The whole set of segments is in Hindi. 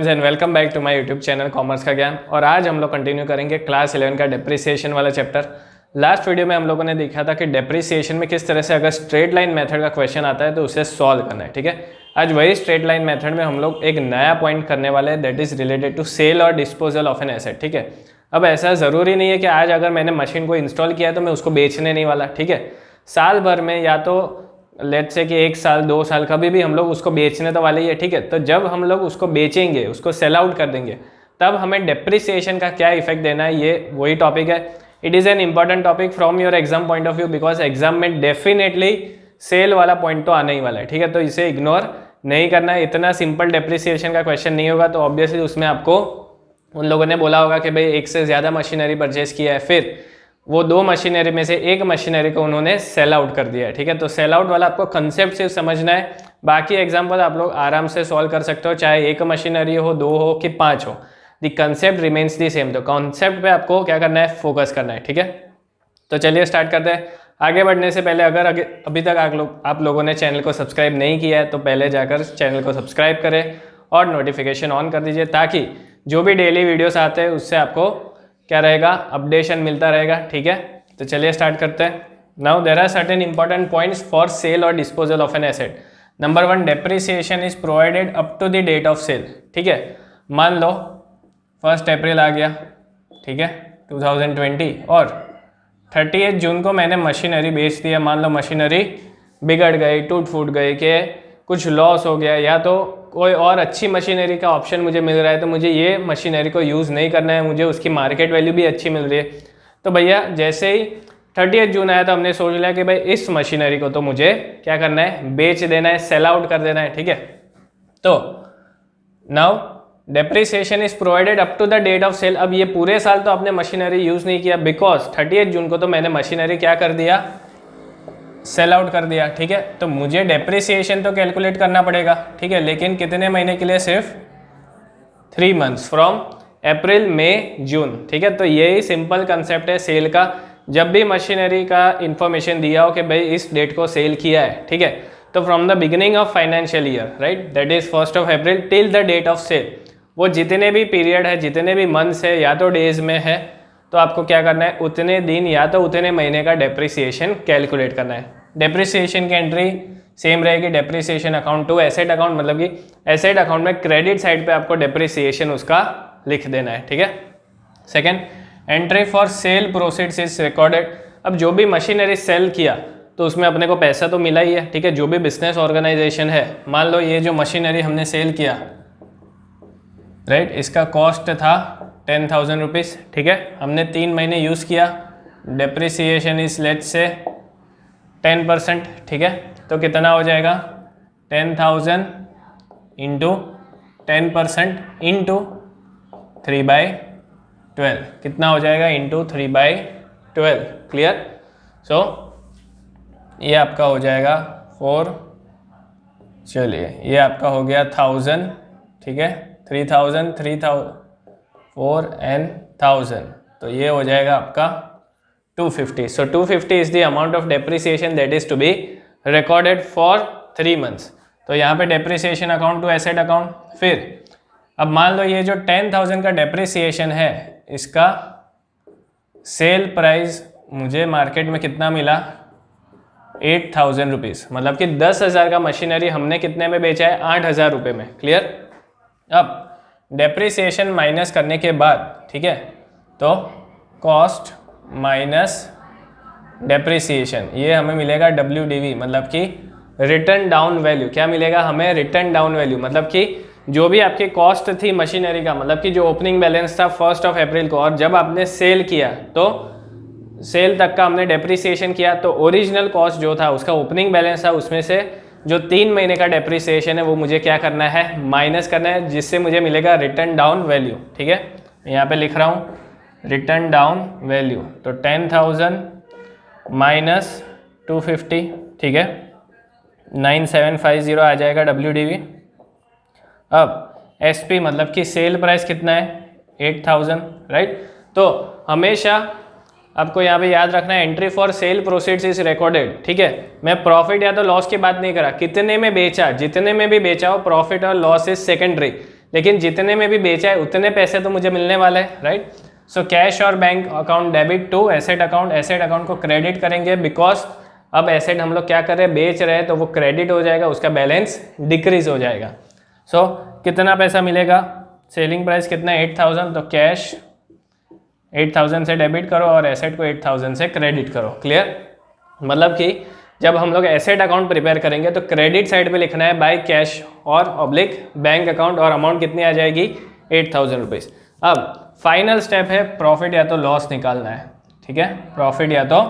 Friends and welcome back to my YouTube channel commerce का ज्ञान। और आज हम लोग कंटिन्यू करेंगे क्लास 11 का डेप्रिसिएशन वाला चैप्टर। लास्ट वीडियो में हम लोगों ने देखा था कि डेप्रिसिएशन में किस तरह से अगर स्ट्रेट लाइन मेथड का क्वेश्चन आता है तो उसे सॉल्व करना है। ठीक है, आज वही स्ट्रेट लाइन मेथड में हम लोग एक नया पॉइंट करने वाले हैं, that is related to sale और डिस्पोजल ऑफ एन एसेट। ठीक है, अब ऐसा ज़रूरी नहीं है कि आज अगर मैंने मशीन को इंस्टॉल किया है तो मैं उसको बेचने नहीं वाला। ठीक है, साल भर में या तो लेट्स से कि 1 साल 2 साल कभी भी हम लोग उसको बेचने तो वाले ही है। ठीक है, तो जब हम लोग उसको बेचेंगे, उसको सेल आउट कर देंगे, तब हमें डेप्रिसिएशन का क्या इफेक्ट देना है, ये वही टॉपिक है। It is an important topic from your exam point of view, because exam में डेफिनेटली सेल वाला पॉइंट तो आने ही वाला है। ठीक है, तो इसे इग्नोर नहीं करना है। इतना सिंपल डेप्रिसिएशन का क्वेश्चन नहीं होगा, तो ऑब्वियसली उसमें आपको उन लोगों ने बोला होगा कि भाई एक से ज़्यादा मशीनरी परचेज किया है, फिर वो 2 मशीनरी में से एक मशीनरी को उन्होंने सेल आउट कर दिया है। ठीक है, तो सेल आउट वाला आपको कंसेप्ट सिर्फ समझना है, बाकी एग्जाम्पल आप लोग आराम से सॉल्व कर सकते हो, चाहे 1 मशीनरी हो, 2 हो कि 5 हो, the concept remains the same. तो कॉन्सेप्ट पे आपको क्या करना है, फोकस करना है। ठीक है, तो चलिए स्टार्ट करते हैं। आगे बढ़ने से पहले अगर अभी तक आप लोगों ने चैनल को सब्सक्राइब नहीं किया है तो पहले जाकर चैनल को सब्सक्राइब करें और नोटिफिकेशन ऑन कर दीजिए, ताकि जो भी डेली वीडियोस आते हैं उससे आपको क्या रहेगा, अपडेशन मिलता रहेगा। ठीक है, तो चलिए स्टार्ट करते हैं। Now there are certain important points for sale और disposal of an asset. Number 1, depreciation is provided up to the date of sale. ठीक है, मान लो 1 अप्रैल आ गया, ठीक है 2020, और 30 जून को मैंने मशीनरी बेच दिया। मान लो मशीनरी बिगड़ गई, टूट फूट गई, कि कुछ लॉस हो गया, या तो कोई और अच्छी मशीनरी का ऑप्शन मुझे मिल रहा है, तो मुझे ये मशीनरी को यूज़ नहीं करना है, मुझे उसकी मार्केट वैल्यू भी अच्छी मिल रही है। तो भैया जैसे ही 30 जून आया तो हमने सोच लिया कि भाई इस मशीनरी को तो मुझे क्या करना है, बेच देना है, सेल आउट कर देना है। ठीक है, तो now depreciation is provided up to the date of sale. अब ये पूरे साल तो आपने मशीनरी यूज़ नहीं किया, बिकॉज 30 जून को तो मैंने मशीनरी क्या कर दिया, सेल आउट कर दिया। ठीक है, तो मुझे डेप्रिसिएशन तो कैलकुलेट करना पड़ेगा। ठीक है, लेकिन कितने महीने के लिए, सिर्फ 3 मंथ्स, फ्रॉम अप्रैल मई जून। ठीक है, तो यही सिंपल कंसेप्ट है सेल का। जब भी मशीनरी का इंफॉर्मेशन दिया हो कि भाई इस डेट को सेल किया है, ठीक है, तो from the beginning of financial year, right, that is 1 April till the date of sale, वो जितने भी पीरियड है, जितने भी मंथ्स है या तो डेज में है, तो आपको क्या करना है, उतने दिन या तो उतने महीने का डेप्रिसिएशन कैलकुलेट करना है। डेप्रिसिएशन की एंट्री सेम रहेगी, depreciation account to asset account, मतलब कि एसेट अकाउंट में क्रेडिट साइड पे आपको डेप्रिसिएशन उसका लिख देना है। ठीक है, second, entry for sale proceeds is recorded. अब जो भी मशीनरी सेल किया तो उसमें अपने को पैसा तो मिला ही है। ठीक है, जो भी बिजनेस ऑर्गेनाइजेशन है, मान लो ये जो मशीनरी हमने सेल किया, राइट, इसका कॉस्ट था 10,000 रुपीज़। ठीक है, हमने 3 महीने यूज़ किया, डेप्रिसिएशन इज लेट्स से 10%। ठीक है, तो कितना हो जाएगा, 10,000 इंटू 10% इंटू 3/12, कितना हो जाएगा, इंटू 3/12। क्लियर? सो ये आपका हो जाएगा 4, चलिए ये आपका हो गया 1000। ठीक है, 3000, 4 and 1000, तो ये हो जाएगा आपका 250। So 250 is the amount of depreciation that is to be recorded for 3 months. तो यहाँ पे depreciation account to asset account. फिर अब मान लो ये जो 10,000 का डेप्रिसिएशन है, इसका सेल प्राइस मुझे मार्केट में कितना मिला, 8,000 रुपीज़, मतलब कि 10,000 का मशीनरी हमने कितने में बेचा है, 8,000 रुपये में। क्लियर? अब डेप्रिसिएशन माइनस करने के बाद, ठीक है, तो कॉस्ट माइनस डेप्रिसिएशन, ये हमें मिलेगा WDV, मतलब कि रिटर्न डाउन वैल्यू। क्या मिलेगा हमें, रिटर्न डाउन वैल्यू, मतलब कि जो भी आपकी कॉस्ट थी मशीनरी का, मतलब कि जो ओपनिंग बैलेंस था 1 अप्रैल को, और जब आपने सेल किया तो सेल तक का हमने डेप्रिसिएशन किया, तो ओरिजिनल कॉस्ट जो था, उसका ओपनिंग बैलेंस था, उसमें से जो 3 महीने का डेप्रिसिएशन है वो मुझे क्या करना है, माइनस करना है, जिससे मुझे मिलेगा रिटर्न डाउन वैल्यू। ठीक है, यहाँ पे लिख रहा हूँ रिटर्न डाउन वैल्यू, तो 10,000 माइनस 250, ठीक है, 9750 आ जाएगा WDV। अब SP मतलब कि सेल प्राइस कितना है, 8,000, राइट। तो हमेशा आपको यहाँ पे याद रखना है, entry for sale proceeds is recorded. ठीक है, मैं प्रॉफिट या तो लॉस की बात नहीं करा, कितने में बेचा, जितने में भी बेचा हो, प्रॉफिट और लॉस इज सेकेंडरी। लेकिन जितने में भी बेचा है उतने पैसे तो मुझे मिलने वाले हैं, राइट। सो कैश और bank account debit to asset account को क्रेडिट करेंगे, बिकॉज अब एसेट हम लोग क्या कर रहे हैं, बेच रहे हैं, तो वो क्रेडिट हो जाएगा, उसका बैलेंस डिक्रीज हो जाएगा। सो कितना पैसा मिलेगा, सेलिंग प्राइस कितना है 8000, तो कैश 8000 से डेबिट करो और एसेट को 8000 से क्रेडिट करो। क्लियर, मतलब कि जब हम लोग एसेट अकाउंट प्रिपेयर करेंगे तो क्रेडिट साइड पे लिखना है बाय कैश और ऑब्लिक बैंक अकाउंट, और अमाउंट कितनी आ जाएगी 8000 रुपीज़। अब फाइनल स्टेप है प्रॉफिट या तो लॉस निकालना है, ठीक है, प्रॉफिट या तो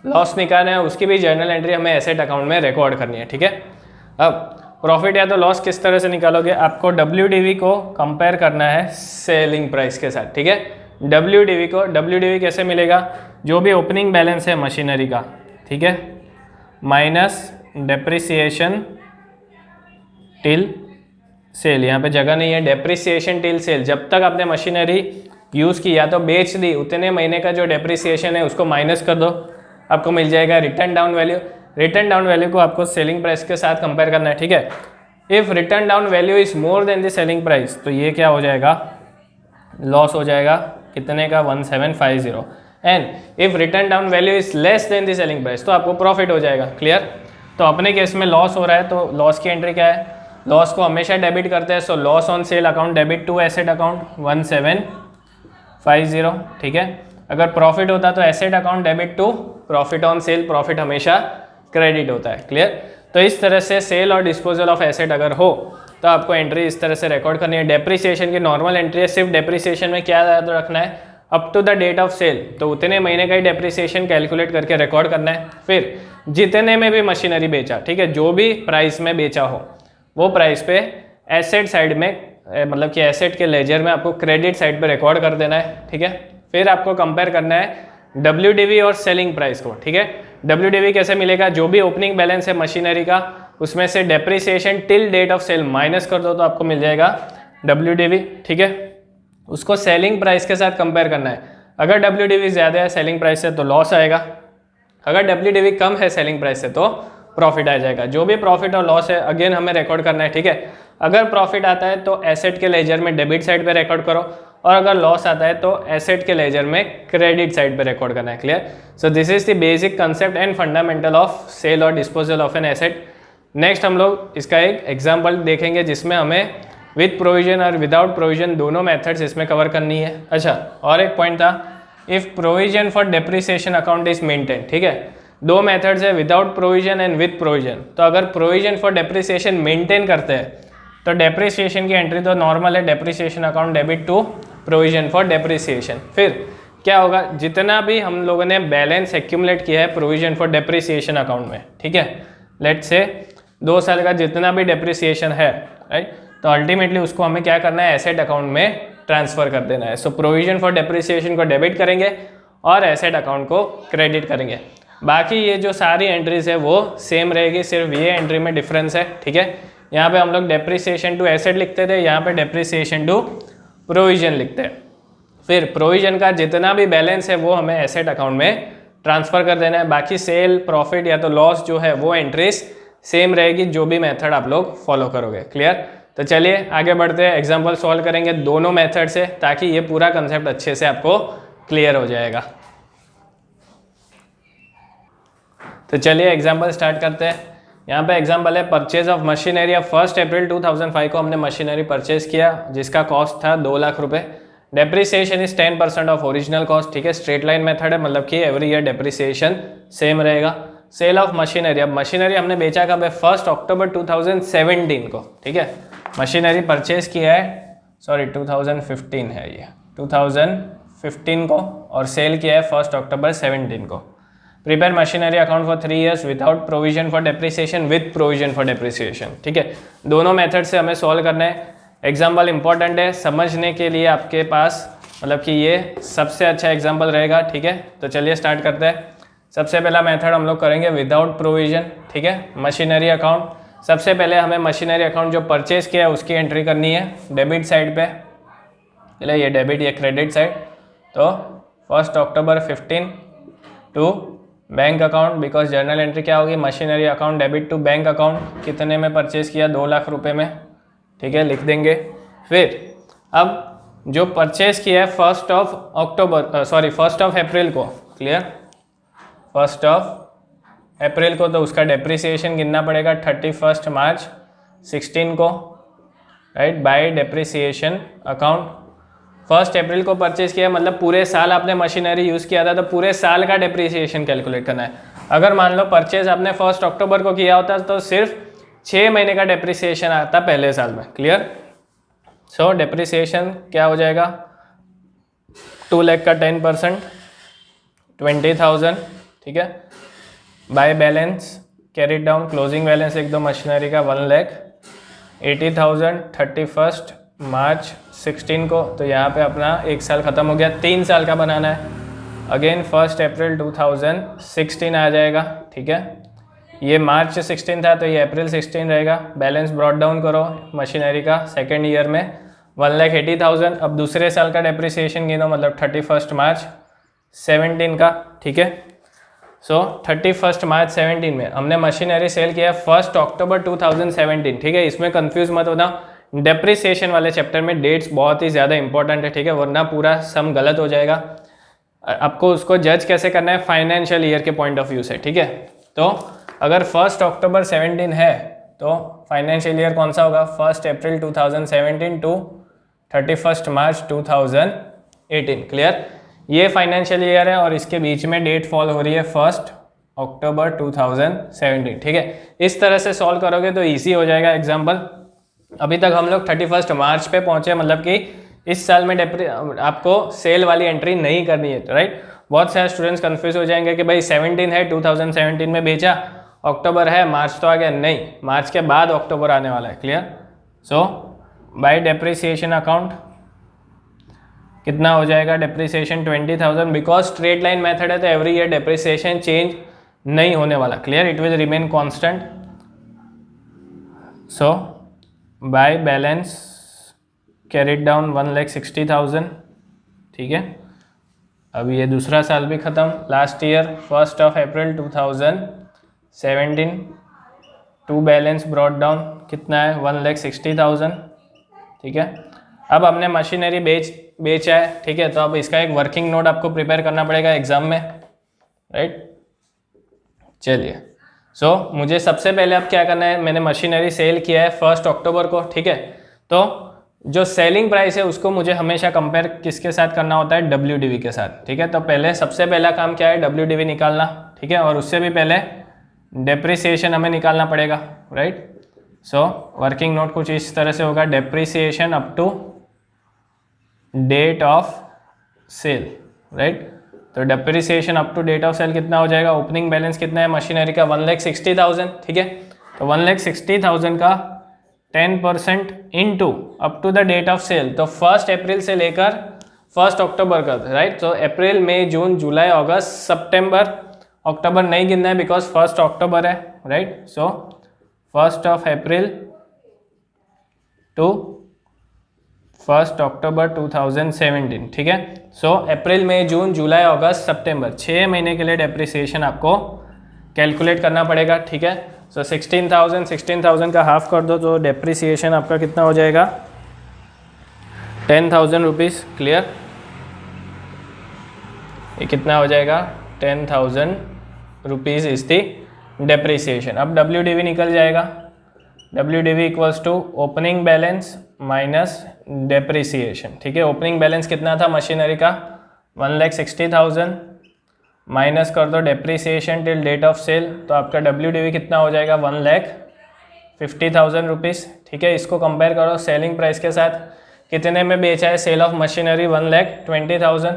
लॉस निकालना है, उसकी भी जर्नल एंट्री हमें एसेट अकाउंट में रिकॉर्ड करनी है, ठीक है। अब प्रॉफिट या तो लॉस किस तरह से निकालोगे, आपको WDV को कंपेयर करना है सेलिंग प्राइस के साथ, ठीक है। WDV कैसे मिलेगा, जो भी ओपनिंग बैलेंस है मशीनरी का, ठीक है, माइनस डेप्रिसिएशन टिल सेल, यहाँ पे जगह नहीं है, डेप्रिसिएशन टिल सेल, जब तक आपने मशीनरी यूज़ की या तो बेच दी उतने महीने का जो डेप्रिसिएशन है उसको माइनस कर दो, आपको मिल जाएगा return down value. Return down value को आपको सेलिंग प्राइस के साथ कंपेयर करना है, ठीक है। If return down value is more than the selling price, तो ये क्या हो जाएगा, लॉस हो जाएगा, कितने का 1750। And if return down value is less than the selling price, तो आपको प्रॉफिट हो जाएगा। क्लियर, तो अपने केस में लॉस हो रहा है, तो लॉस की एंट्री क्या है, लॉस को हमेशा डेबिट करते हैं, so loss on sale account debit to asset account 1750, ठीक है। अगर प्रॉफिट होता तो asset account debit to profit on sale, profit हमेशा क्रेडिट होता है। क्लियर, तो इस तरह से सेल और डिस्पोजल ऑफ एसेट अगर हो तो आपको एंट्री इस तरह से रिकॉर्ड करनी है। डेप्रिसिएशन की नॉर्मल एंट्री है, सिर्फ डेप्रिसिएशन में क्या याद रखना है, up to the date of sale, तो उतने महीने का ही डेप्रिसिएशन कैलकुलेट करके रिकॉर्ड करना है। फिर जितने में भी मशीनरी बेचा, ठीक है, जो भी प्राइस में बेचा हो वो प्राइस पे एसेट साइड में, मतलब कि एसेट के लेजर में आपको क्रेडिट साइड पे रिकॉर्ड कर देना है, ठीक है। फिर आपको कंपेयर करना है WDV और सेलिंग प्राइस को, ठीक है। WDV कैसे मिलेगा, जो भी ओपनिंग बैलेंस है मशीनरी का उसमें से depreciation till date of sale minus कर दो, तो आपको मिल जाएगा WDV, ठीक है। उसको सेलिंग प्राइस के साथ कंपेयर करना है, अगर WDV ज़्यादा है सेलिंग प्राइस से तो लॉस आएगा, अगर WDV कम है सेलिंग प्राइस से तो प्रॉफिट आ जाएगा। जो भी प्रॉफिट और लॉस है अगेन हमें रिकॉर्ड करना है, ठीक है। अगर प्रॉफिट आता है तो एसेट के लेजर में डेबिट साइड पे रिकॉर्ड करो, और अगर लॉस आता है तो एसेट के लेजर में क्रेडिट साइड पे रिकॉर्ड करना है। Clear, so this is the basic concept and fundamental of sale और disposal of an asset. Next हम लोग इसका एक एग्जाम्पल देखेंगे जिसमें हमें विद प्रोविजन और विदाउट प्रोविजन दोनों मेथड्स इसमें कवर करनी है। अच्छा, और एक पॉइंट था, if provision for depreciation account is maintain, ठीक है, दो मेथड्स है, without provision and with provision. तो अगर प्रोविजन फॉर डेप्रिसिएशन मेंटेन करते हैं तो डेप्रिसिएशन की एंट्री तो नॉर्मल है, depreciation account debit to provision for depreciation. फिर क्या होगा, जितना भी हम लोगों ने बैलेंस एक्यूमुलेट किया है प्रोविजन फॉर डेप्रिसिएशन अकाउंट में, ठीक है, लेट्स से 2 साल का जितना भी डेप्रिसिएशन है, राइट, तो अल्टीमेटली उसको हमें क्या करना है, एसेट अकाउंट में ट्रांसफर कर देना है। सो प्रोविजन फॉर डेप्रिसिएशन को डेबिट करेंगे और एसेट अकाउंट को क्रेडिट करेंगे। बाकी ये जो सारी एंट्रीज है वो सेम रहेगी, सिर्फ ये एंट्री में डिफरेंस है, ठीक है। यहाँ पे हम लोग डेप्रिसिएशन टू एसेट लिखते थे, यहाँ पे डेप्रिसिएशन टू प्रोविजन लिखते हैं। फिर प्रोविजन का जितना भी बैलेंस है वो हमें एसेट अकाउंट में ट्रांसफर कर देना है। बाकी सेल, प्रॉफिट या तो लॉस जो है वो एंट्रीज सेम रहेगी, जो भी मेथड आप लोग फॉलो करोगे। क्लियर, तो चलिए आगे बढ़ते हैं, एग्जाम्पल सॉल्व करेंगे दोनों मेथड से, ताकि ये पूरा कंसेप्ट अच्छे से आपको क्लियर हो जाएगा। तो चलिए एग्जाम्पल स्टार्ट करते हैं। यहाँ पे एग्जाम्पल है परचेज ऑफ मशीनरी। 1 अप्रैल 2005 को हमने मशीनरी परचेज किया जिसका कॉस्ट था 2 लाख रुपए। Depreciation is 10% of original cost, ठीक है, स्ट्रेट लाइन मेथड है, मतलब कि एवरी ईयर डेप्रिसिएशन सेम रहेगा। सेल ऑफ मशीनरी, अब मशीनरी हमने बेचा कब है, 1 अक्टूबर 2017 को, ठीक है। मशीनरी परचेज किया है, सॉरी 2015 है ये, 2015 को, और सेल किया है 1 अक्टूबर 17 को। Prepare machinery account for 3 years without provision for depreciation, with provision for depreciation, ठीक है। दोनों मेथड से हमें सॉल्व करना है। एग्जाम्पल इंपॉर्टेंट है समझने के लिए आपके पास, मतलब कि ये सबसे अच्छा एग्जाम्पल रहेगा, ठीक है। तो चलिए स्टार्ट करते हैं। सबसे पहला मेथड हम लोग करेंगे विदाउट प्रोविजन, ठीक है, मशीनरी अकाउंट। सबसे पहले हमें मशीनरी अकाउंट जो परचेज किया है उसकी एंट्री करनी है डेबिट साइड पे, पहले ये डेबिट, ये क्रेडिट साइड। तो 1 October 15 to bank account, because journal entry क्या होगी, machinery account debit to bank account, कितने में परचेज किया, 2 लाख रुपए में, ठीक है, लिख देंगे। फिर अब जो परचेज किया है 1 अप्रैल को, क्लियर, 1 अप्रैल को, तो उसका डेप्रिसिएशन गिनना पड़ेगा 31 मार्च 16 को, राइट, बाय डेप्रिसिएशन अकाउंट। 1 अप्रैल को परचेज किया मतलब पूरे साल आपने मशीनरी यूज़ किया था, तो पूरे साल का डेप्रिसिएशन कैलकुलेट करना है। अगर मान लो परचेज आपने 1 अक्टूबर को किया होता तो सिर्फ 6 महीने का डेप्रिसिएशन आता पहले साल में, क्लियर। सो डेप्रिसिएशन क्या हो जाएगा, 2 लाख का 10% 20,000, ठीक है, bye balance carried down, closing balance एक दो मशीनरी का 1,80,000 31 मार्च 16 को, तो यहाँ पे अपना 1 साल ख़त्म हो गया, 3 साल का बनाना है। अगेन 1 अप्रैल 2016 आ जाएगा, ठीक है, ये मार्च 16 था तो ये अप्रैल 16 रहेगा। बैलेंस ब्रॉट डाउन करो मशीनरी का सेकेंड ईयर में 1,80,000। अब दूसरे साल का डेप्रिसिएशन गिनो, मतलब 31 मार्च 17 का, ठीक है। सो 31 मार्च 17 में हमने मशीनरी सेल किया 1 अक्टूबर 2017, ठीक है। इसमें कंफ्यूज मत होना, डेप्रिसिएशन वाले चैप्टर में डेट्स बहुत ही ज़्यादा इंपॉर्टेंट है, ठीक है, वरना पूरा सम गलत हो जाएगा। आपको उसको जज कैसे करना है, फाइनेंशियल ईयर के पॉइंट ऑफ व्यू से, ठीक है। तो अगर 1 अक्टूबर 17 है तो फाइनेंशियल ईयर कौन सा होगा, 1 अप्रैल 2017 टू 31 मार्च 2018, क्लियर। ये फाइनेंशियल ईयर है और इसके बीच में डेट फॉल हो रही है 1 अक्टूबर 2017, ठीक है। इस तरह से सॉल्व करोगे तो ईजी हो जाएगा एग्जाम्पल। अभी तक हम लोग 31 मार्च पे पहुंचे, मतलब कि इस साल में आपको सेल वाली एंट्री नहीं करनी है, राइट। बहुत सारे स्टूडेंट्स कंफ्यूज हो जाएंगे कि भाई 17 है, 2017 में बेचा, अक्टूबर है, मार्च तो आ गया, नहीं, मार्च के बाद अक्टूबर आने वाला है, clear. So by depreciation account कितना हो जाएगा, depreciation 20,000, because straight line method है तो एवरी ईयर डेप्रिसिएशन चेंज नहीं होने वाला, clear, it will remain constant. So by balance carried down 1,60,000, ठीक है। अब ये दूसरा साल भी ख़त्म, last year 1 April 2017 to balance brought down कितना है 1,60,000, ठीक है। अब हमने मशीनरी बेचा है, ठीक है, तो अब इसका एक वर्किंग नोट आपको प्रिपेयर करना पड़ेगा एग्जाम में, राइट। चलिए, सो मुझे सबसे पहले अब क्या करना है, मैंने मशीनरी सेल किया है 1 अक्टूबर को, ठीक है। तो जो सेलिंग प्राइस है उसको मुझे हमेशा कंपेयर किसके साथ करना होता है, WDV के साथ, ठीक है। तो पहले सबसे पहला काम क्या है, WDV निकालना, ठीक है, और उससे भी पहले डेप्रिसिएशन हमें निकालना पड़ेगा, राइट। सो वर्किंग नोट कुछ इस तरह से होगा, depreciation up to date of sale, right. तो depreciation up to date of sale कितना हो जाएगा, ओपनिंग बैलेंस कितना है मशीनरी का 1,60,000, ठीक है। तो 1,60,000 का 10% into up to the date of sale, तो 1 अप्रैल से लेकर 1 अक्टूबर का, राइट। तो अप्रैल मई जून जुलाई अगस्त सितंबर, अक्टूबर नहीं गिनना है बिकॉज 1 अक्टूबर है, right. So 1 April to 1 October 2017, ठीक है। सो अप्रैल मई जून जुलाई अगस्त सितंबर 6 महीने के लिए डेप्रिसिएशन आपको कैलकुलेट करना पड़ेगा, ठीक है। सो 16,000 का हाफ कर दो तो डेप्रिसिएशन आपका कितना हो जाएगा, 10,000 रुपीज़, क्लियर। ये कितना हो जाएगा, 10,000 रुपीज़ इज द डेप्रिसिएशन। अब WDV निकल जाएगा, WDV equals to opening balance minus depreciation, ठीक है। ओपनिंग बैलेंस कितना था मशीनरी का 1,60,000 माइनस कर दो depreciation till date of sale, तो आपका WDV कितना हो जाएगा 1,50,000 रुपीज़, ठीक है। इसको कंपेयर करो सेलिंग प्राइस के साथ, कितने में बेचा है सेल ऑफ मशीनरी 1,20,000,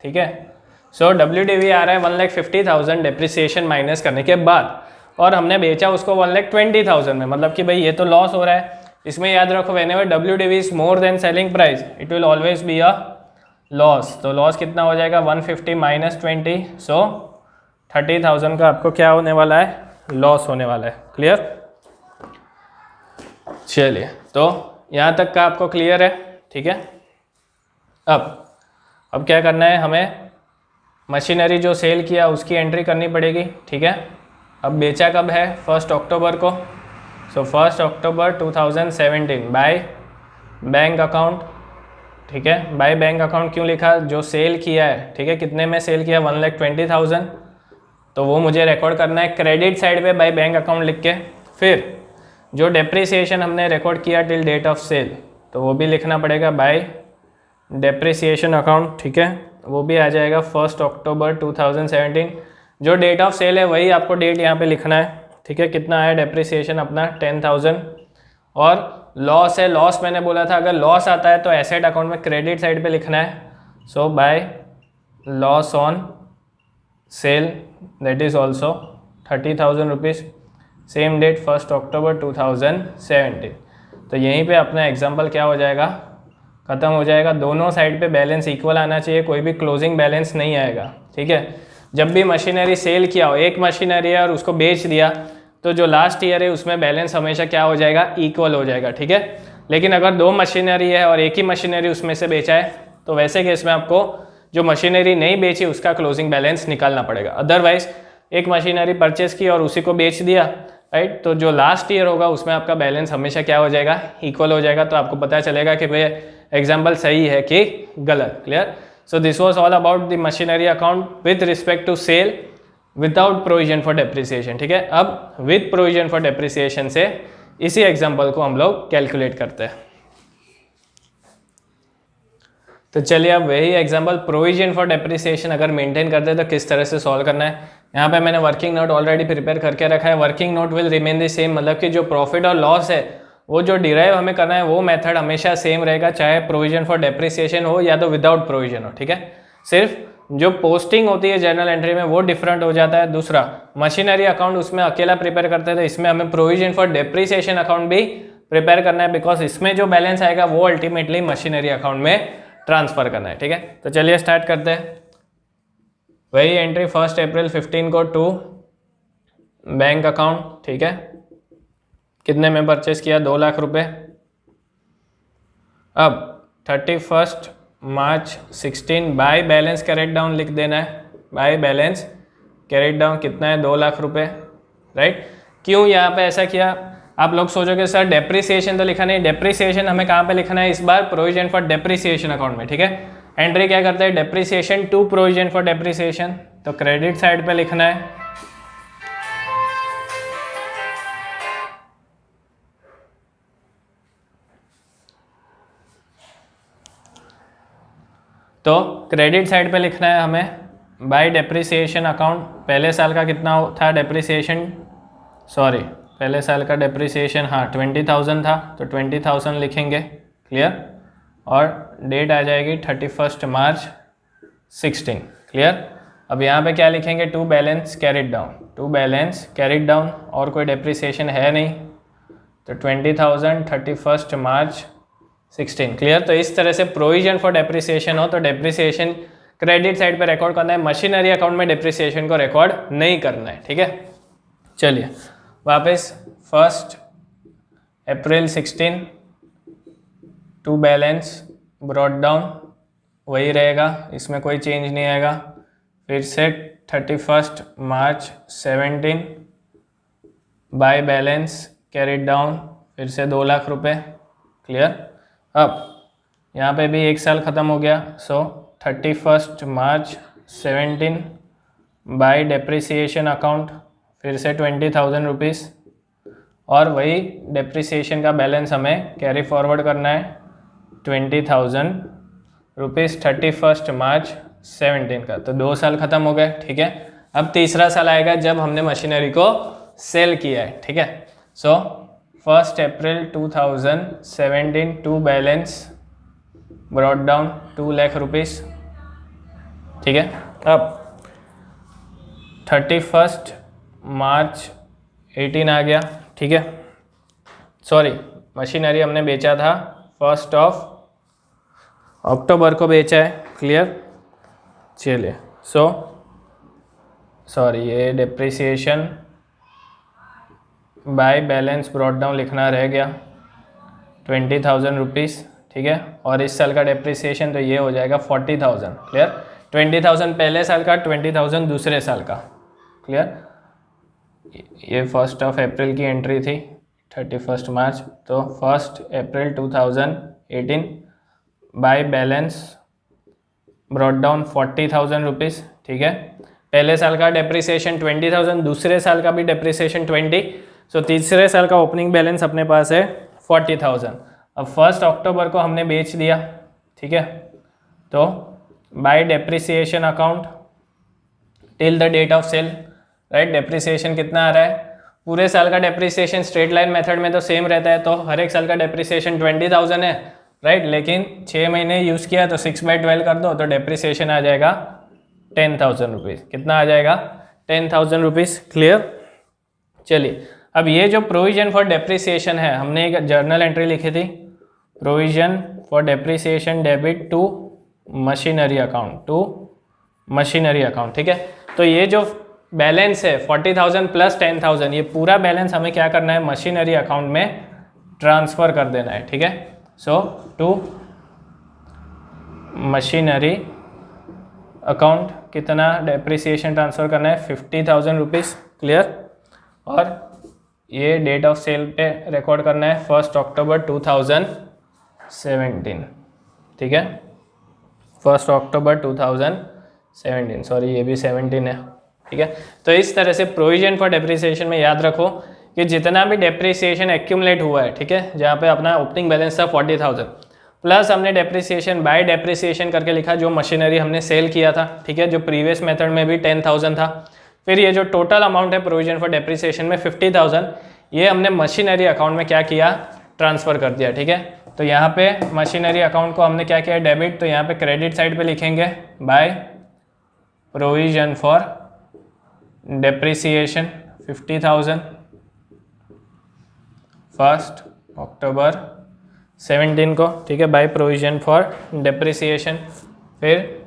ठीक है। सो WDV आ रहा है 1,50,000 डेप्रिसिएशन माइनस करने के बाद, और हमने बेचा उसको 1,20,000 में, मतलब कि भाई ये तो लॉस हो रहा है। इसमें याद रखो whenever WDV is more than selling price it will always be a loss. तो लॉस कितना हो जाएगा 150 माइनस 20, सो 30,000 का आपको क्या होने वाला है, लॉस होने वाला है, क्लियर। चलिए, तो यहाँ तक का आपको क्लियर है, ठीक है। अब क्या करना है, हमें मशीनरी जो सेल किया उसकी एंट्री करनी पड़ेगी, ठीक है। अब बेचा कब है 1 अक्टूबर को, सो 1 अक्टूबर 2017 बाय बैंक अकाउंट, ठीक है। बाय बैंक अकाउंट क्यों लिखा, जो सेल किया है, ठीक है, कितने में सेल किया, 1,20,000, तो वो मुझे रिकॉर्ड करना है क्रेडिट साइड पे बाय बैंक अकाउंट लिख के। फिर जो डेप्रिसिएशन हमने रिकॉर्ड किया टिल डेट ऑफ सेल, तो वो भी लिखना पड़ेगा बाय डेप्रिसिएशन अकाउंट, ठीक है, वो भी आ जाएगा 1 अक्टूबर 2017। जो डेट ऑफ सेल है वही आपको डेट यहाँ पे लिखना है, ठीक है। कितना आया डेप्रिसिएशन अपना 10,000। और लॉस है, लॉस मैंने बोला था अगर लॉस आता है तो एसेट अकाउंट में क्रेडिट साइड पे लिखना है। So by loss on sale that is also 30,000 rupees, same date 1 October 2017। तो यहीं पे अपना एग्जाम्पल क्या हो जाएगा, ख़त्म हो जाएगा। दोनों साइड पे बैलेंस इक्वल आना चाहिए, कोई भी क्लोजिंग बैलेंस नहीं आएगा, ठीक है। जब भी मशीनरी सेल किया हो, एक मशीनरी है और उसको बेच दिया, तो जो लास्ट ईयर है उसमें बैलेंस हमेशा क्या हो जाएगा, इक्वल हो जाएगा, ठीक है। लेकिन अगर 2 मशीनरी है और एक ही मशीनरी उसमें से बेचा है, तो वैसे केस में आपको जो मशीनरी नहीं बेची उसका क्लोजिंग बैलेंस निकालना पड़ेगा। अदरवाइज एक मशीनरी परचेस की और उसी को बेच दिया, राइट, तो जो लास्ट ईयर होगा उसमें आपका बैलेंस हमेशा क्या हो जाएगा, इक्वल हो जाएगा। तो आपको पता चलेगा कि भैया एग्जाम्पल सही है कि गलत। Clear. So this was all about the machinery account with respect to sale without provision for depreciation, ठीक है। अब विथ प्रोविजन फॉर डेप्रिसिएशन से इसी एग्जाम्पल को हम लोग कैलकुलेट करते हैं। तो चलिए अब वही एग्जाम्पल प्रोविजन फॉर डेप्रिसिएशन अगर मेंटेन करते हैं तो किस तरह से सॉल्व करना है। यहाँ पे मैंने वर्किंग नोट ऑलरेडी प्रिपेयर करके रखा है। Working note will remain the same, मतलब कि जो प्रॉफिट और लॉस है वो जो डिराइव हमें करना है वो मेथड हमेशा सेम रहेगा, चाहे प्रोविजन फॉर डेप्रिसिएशन हो या तो विदाउट प्रोविजन हो, ठीक है। सिर्फ जो पोस्टिंग होती है जर्नल एंट्री में वो डिफरेंट हो जाता है। दूसरा मशीनरी अकाउंट उसमें अकेला प्रिपेयर करते थे, इसमें हमें प्रोविजन फॉर डेप्रिसिएशन अकाउंट भी प्रिपेयर करना है, बिकॉज इसमें जो बैलेंस आएगा वो अल्टीमेटली मशीनरी अकाउंट में ट्रांसफर करना है, ठीक है। तो चलिए स्टार्ट करते हैं। वही एंट्री 1 अप्रैल 15 को टू बैंक अकाउंट, ठीक है। कितने में परचेस किया, 2 लाख रुपए। अब 31 मार्च 16 बाय बैलेंस कैरेट डाउन लिख देना है। बाय बैलेंस कैरेट डाउन कितना है, 2 लाख रुपए, राइट। क्यों यहाँ पे ऐसा किया, आप लोग सोचोगे सर डेप्रिसिएशन तो लिखा नहीं। डेप्रिसिएशन हमें कहाँ पे लिखना है इस बार, प्रोविजन फॉर डेप्रिसिएशन अकाउंट में, ठीक है। एंट्री क्या करते हैं, depreciation to provision for depreciation, तो क्रेडिट साइड पे लिखना है। तो क्रेडिट साइड पे लिखना है हमें बाय डेप्रिसिएशन अकाउंट। पहले साल का कितना था डेप्रिसिएशन, सॉरी पहले साल का डेप्रिसिएशन, हाँ 20,000 था, तो 20,000 लिखेंगे। क्लियर। और डेट आ जाएगी 31 मार्च 16। क्लियर। अब यहाँ पे क्या लिखेंगे, to balance carried down, to balance carried down, और कोई डेप्रिसिएशन है नहीं, तो 20,000 31 मार्च 16। क्लियर। तो इस तरह से प्रोविजन फॉर डेप्रिसिएशन हो तो डेप्रिसिएशन क्रेडिट साइड पे रिकॉर्ड करना है, मशीनरी अकाउंट में डेप्रिसिएशन को रिकॉर्ड नहीं करना है, ठीक है। चलिए वापस 1 अप्रैल 16 टू बैलेंस ब्रॉट डाउन वही रहेगा, इसमें कोई चेंज नहीं आएगा। फिर से 31 मार्च 17 बाय बैलेंस कैरिड डाउन, फिर से 2 लाख रुपए। क्लियर। अब यहाँ पे भी 1 साल ख़त्म हो गया, सो 31 मार्च 17 बाय डेप्रिसिएशन अकाउंट, फिर से 20,000 रुपीज़, और वही डेप्रिसिएशन का बैलेंस हमें कैरी फॉरवर्ड करना है 20,000 रुपीज़ 31 मार्च 17 का। तो 2 साल ख़त्म हो गए, ठीक है। अब तीसरा साल आएगा जब हमने मशीनरी को सेल किया है, ठीक है। So 1 April 2017 to balance brought down 2 lakh rupees, ठीक है। अब 31 मार्च 18 आ गया, ठीक है। सॉरी मशीनरी हमने बेचा था 1 अक्टूबर को बेचा है। क्लियर। चलिए सॉरी ये depreciation by balance brought down लिखना रह गया 20,000 रुपीज़, ठीक है। और इस साल का डेप्रिसिएशन तो ये हो जाएगा 40,000। क्लियर। 20,000 पहले साल का, 20,000 दूसरे साल का। क्लियर। ये 1 अप्रैल की एंट्री थी 31 मार्च, तो 1 April 2017 18 by balance brought down 40,000 rupees, ठीक है। पहले साल का डेप्रिसिएशन 20,000, दूसरे साल का भी डेप्रिसिएशन 20, सो तीसरे साल का ओपनिंग बैलेंस अपने पास है 40,000। अब 1 अक्टूबर को हमने बेच दिया, ठीक है। तो by depreciation account till the date of sale, right. Depreciation कितना आ रहा है, पूरे साल का डेप्रिसिएशन स्ट्रेट लाइन मेथड में तो सेम रहता है, तो हर एक साल का डेप्रिसिएशन 20,000 है, राइट। लेकिन 6 महीने यूज़ किया तो 6/12 कर दो तो डेप्रिसिएशन आ जाएगा 10,000 रुपीज़। कितना आ जाएगा, 10,000 रुपीज़। क्लियर। चलिए, अब ये जो प्रोविजन फॉर डेप्रिसिएशन है, हमने एक जर्नल एंट्री लिखी थी, provision for depreciation debit to machinery account, ठीक है। तो ये जो बैलेंस है 40,000 प्लस 10,000, ये पूरा बैलेंस हमें क्या करना है, मशीनरी अकाउंट में ट्रांसफ़र कर देना है, ठीक है। सो टू मशीनरी अकाउंट कितना डेप्रिसिएशन ट्रांसफ़र करना है, 50,000 रुपीज़। क्लियर। और ये डेट ऑफ सेल पे रिकॉर्ड करना है 1 अक्टूबर 2017, ठीक है। 1 अक्टूबर 2017, सॉरी ये भी 17 है, ठीक है। तो इस तरह से प्रोविजन फॉर डेप्रिसिएशन में याद रखो कि जितना भी डेप्रिसिएशन एक्यूमुलेट हुआ है, ठीक है, जहाँ पे अपना ओपनिंग बैलेंस था 40,000 प्लस हमने डेप्रिसिएशन बाय डेप्रिसिएशन करके लिखा जो मशीनरी हमने सेल किया था, ठीक है, जो प्रीवियस मेथड में भी 10,000 था। फिर ये जो टोटल अमाउंट है प्रोविजन फॉर डेप्रिसिएशन में 50,000, ये हमने मशीनरी अकाउंट में क्या किया, ट्रांसफ़र कर दिया, ठीक है। तो यहाँ पे मशीनरी अकाउंट को हमने क्या किया, डेबिट, तो यहाँ पे क्रेडिट साइड पे लिखेंगे बाय प्रोविजन फॉर डेप्रिसिएशन 50,000 1 अक्टूबर 17 को, ठीक है, बाय प्रोविजन फॉर डेप्रिसिएशन। फिर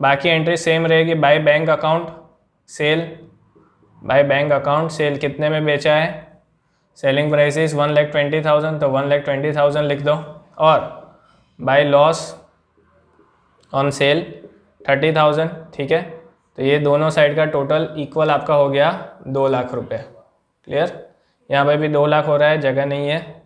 बाकी एंट्री सेम रहेगी, by bank account cell, by bank account cell कितने में बेचा है, सेलिंग प्राइसेस 1,20,000, तो 1,20,000 लिख दो। और बाय लॉस ऑन सेल 30,000, ठीक है। तो ये दोनों साइड का टोटल इक्वल आपका हो गया 2 लाख रुपए। क्लियर। यहाँ पे भी 2 लाख हो रहा है, जगह नहीं है,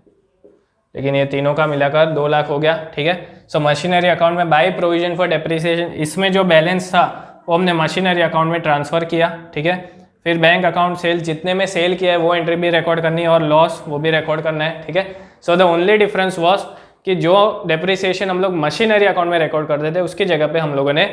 लेकिन ये तीनों का मिलाकर 2 लाख हो गया, ठीक है। सो मशीनरी अकाउंट में बाय प्रोविजन फॉर डेप्रिसिएशन, इसमें जो बैलेंस था वो हमने मशीनरी अकाउंट में ट्रांसफ़र किया, ठीक है। फिर बैंक अकाउंट सेल, जितने में सेल किया है वो एंट्री भी रिकॉर्ड करनी है और लॉस वो भी रिकॉर्ड करना है, ठीक है। So the only difference was कि जो डेप्रिसिएशन हम लोग मशीनरी अकाउंट में रिकॉर्ड करते थे उसकी जगह पे हम लोगों ने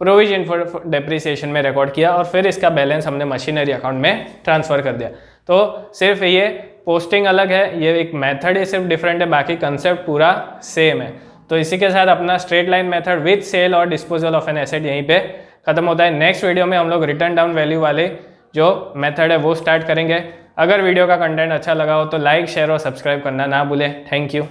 प्रोविजन फॉर डेप्रिसिएशन में रिकॉर्ड किया और फिर इसका बैलेंस हमने मशीनरी अकाउंट में ट्रांसफ़र कर दिया। तो सिर्फ ये पोस्टिंग अलग है, ये एक मेथड ही सिर्फ डिफरेंट है, बाकी कंसेप्ट पूरा सेम है। तो इसी के साथ अपना straight line method with sale और डिस्पोजल ऑफ एन एसेट यहीं पे खत्म होता है। नेक्स्ट वीडियो में हम लोग रिटर्न डाउन वैल्यू वाले जो मेथड है वो स्टार्ट करेंगे। अगर वीडियो का कंटेंट अच्छा लगा हो तो लाइक, शेयर और सब्सक्राइब करना ना भूलें। Thank you.